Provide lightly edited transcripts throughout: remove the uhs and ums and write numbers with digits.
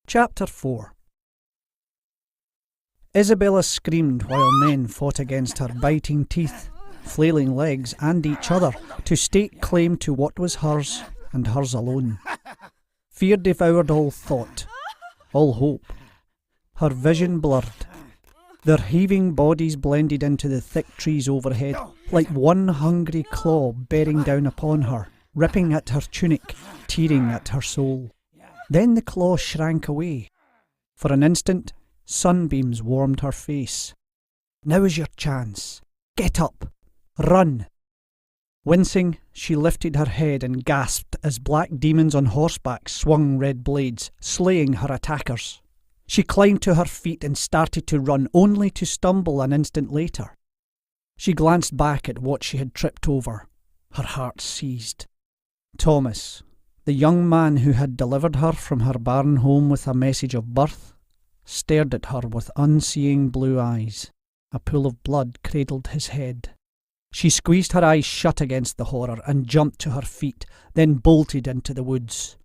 Chapter 4. Isabella screamed while men fought against her biting teeth, flailing legs and each other to stake claim to what was hers and hers alone. Fear devoured all thought, all hope. Her vision blurred. Their heaving bodies blended into the thick trees overhead, like one hungry claw bearing down upon her, ripping at her tunic, tearing at her soul. Then the claw shrank away. For an instant, sunbeams warmed her face. Now is your chance. Get up. Run. Wincing, she lifted her head and gasped as black demons on horseback swung red blades, slaying her attackers. She climbed to her feet and started to run, only to stumble an instant later. She glanced back at what she had tripped over. Her heart seized. Thomas, the young man who had delivered her from her barren home with a message of birth, stared at her with unseeing blue eyes. A pool of blood cradled his head. She squeezed her eyes shut against the horror and jumped to her feet, then bolted into the woods.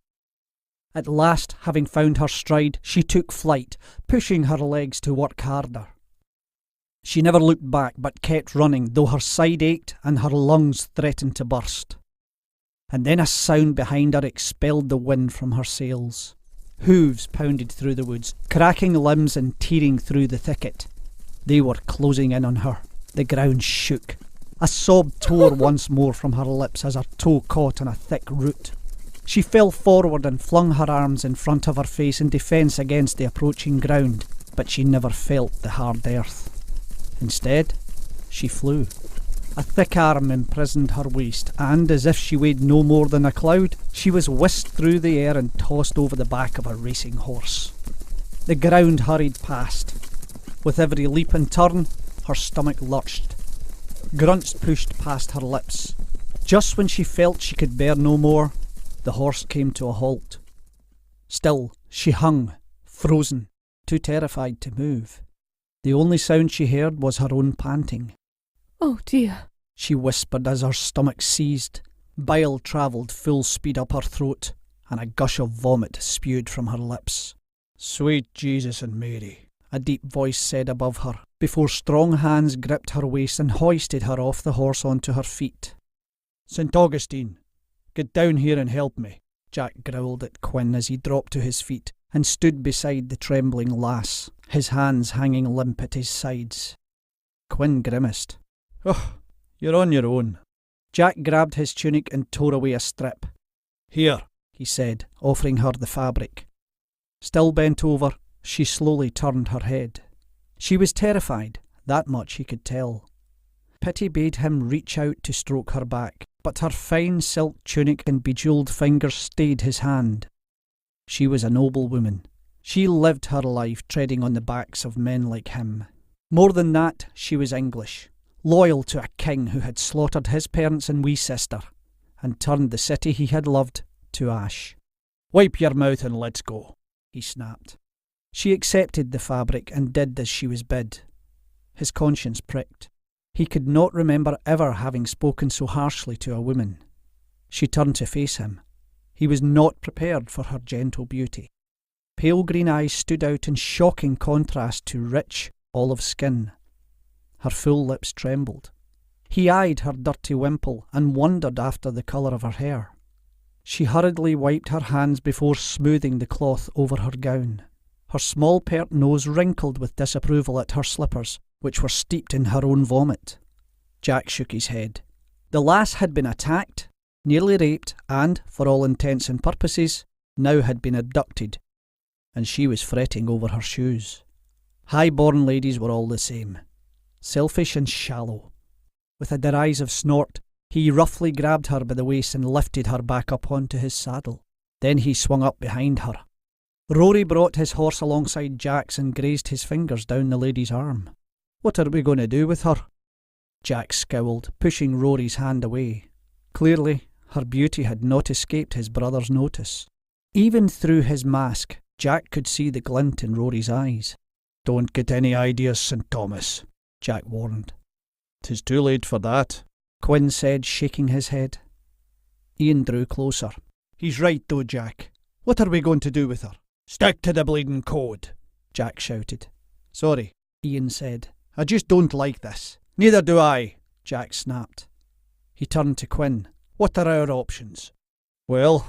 At last, having found her stride, she took flight, pushing her legs to work harder. She never looked back, but kept running, though her side ached and her lungs threatened to burst. And then a sound behind her expelled the wind from her sails. Hooves pounded through the woods, cracking limbs and tearing through the thicket. They were closing in on her. The ground shook. A sob tore once more from her lips as her toe caught on a thick root. She fell forward and flung her arms in front of her face in defence against the approaching ground, but she never felt the hard earth. Instead, she flew. A thick arm imprisoned her waist, and as if she weighed no more than a cloud, she was whisked through the air and tossed over the back of a racing horse. The ground hurried past. With every leap and turn, her stomach lurched. Grunts pushed past her lips. Just when she felt she could bear no more, the horse came to a halt. Still, she hung, frozen, too terrified to move. The only sound she heard was her own panting. "Oh dear," she whispered as her stomach seized. Bile travelled full speed up her throat, and a gush of vomit spewed from her lips. "Sweet Jesus and Mary," a deep voice said above her, before strong hands gripped her waist and hoisted her off the horse onto her feet. "St. Augustine, get down here and help me," Jack growled at Quinn as he dropped to his feet and stood beside the trembling lass, his hands hanging limp at his sides. Quinn grimaced. "Oh, you're on your own." Jack grabbed his tunic and tore away a strip. "Here," he said, offering her the fabric. Still bent over, she slowly turned her head. She was terrified, that much he could tell. Pity bade him reach out to stroke her back, but her fine silk tunic and bejewelled fingers stayed his hand. She was a noble woman. She lived her life treading on the backs of men like him. More than that, she was English, loyal to a king who had slaughtered his parents and wee sister, and turned the city he had loved to ash. "Wipe your mouth and let's go," he snapped. She accepted the fabric and did as she was bid. His conscience pricked. He could not remember ever having spoken so harshly to a woman. She turned to face him. He was not prepared for her gentle beauty. Pale green eyes stood out in shocking contrast to rich olive skin. Her full lips trembled. He eyed her dirty wimple and wondered after the colour of her hair. She hurriedly wiped her hands before smoothing the cloth over her gown. Her small pert nose wrinkled with disapproval at her slippers, which were steeped in her own vomit. Jack shook his head. The lass had been attacked, nearly raped, and, for all intents and purposes, now had been abducted, and she was fretting over her shoes. High-born ladies were all the same, selfish and shallow. With a derisive snort, he roughly grabbed her by the waist and lifted her back up onto his saddle. Then he swung up behind her. Rory brought his horse alongside Jack's and grazed his fingers down the lady's arm. "What are we going to do with her?" Jack scowled, pushing Rory's hand away. Clearly, her beauty had not escaped his brother's notice. Even through his mask, Jack could see the glint in Rory's eyes. "Don't get any ideas, St. Thomas," Jack warned. "'Tis too late for that," Quinn said, shaking his head. Ian drew closer. "He's right though, Jack. What are we going to do with her? Stick to the bleeding code, Jack shouted. Sorry, Ian said. I just don't like this. Neither do I, Jack snapped. He turned to Quinn. What are our options? Well,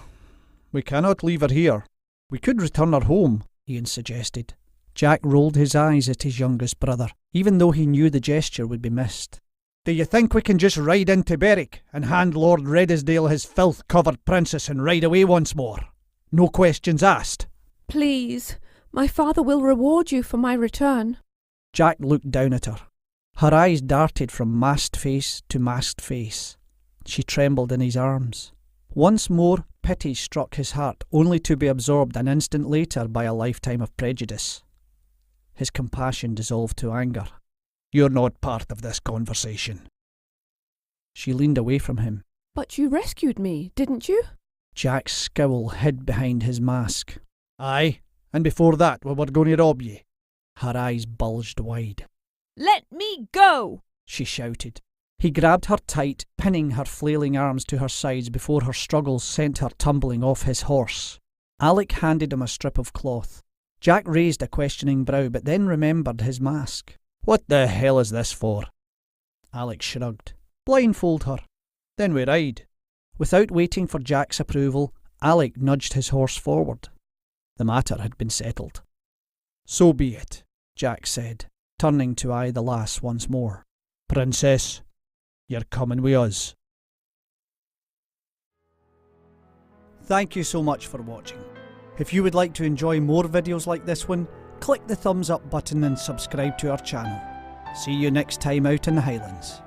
we cannot leave her here. We could return her home, Ian suggested. Jack rolled his eyes at his youngest brother, even though he knew the gesture would be missed. Do you think we can just ride into Berwick and hand Lord Redesdale his filth-covered princess and ride away once more? No questions asked. Please, my father will reward you for my return. Jack looked down at her. Her eyes darted from masked face to masked face. She trembled in his arms. Once more, pity struck his heart, only to be absorbed an instant later by a lifetime of prejudice. His compassion dissolved to anger. You're not part of this conversation. She leaned away from him. But you rescued me, didn't you? Jack's scowl hid behind his mask. Aye, and before that we were going to rob ye. Her eyes bulged wide. Let me go! She shouted. He grabbed her tight, pinning her flailing arms to her sides before her struggles sent her tumbling off his horse. Alec handed him a strip of cloth. Jack raised a questioning brow, but then remembered his mask. What the hell is this for? Alec shrugged. Blindfold her. Then we ride. Without waiting for Jack's approval, Alec nudged his horse forward. The matter had been settled. So be it, Jack said, turning to eye the lass once more. Princess, you're coming with us. Thank you so much for watching. If you would like to enjoy more videos like this one, click the thumbs up button and subscribe to our channel. See you next time out in the Highlands.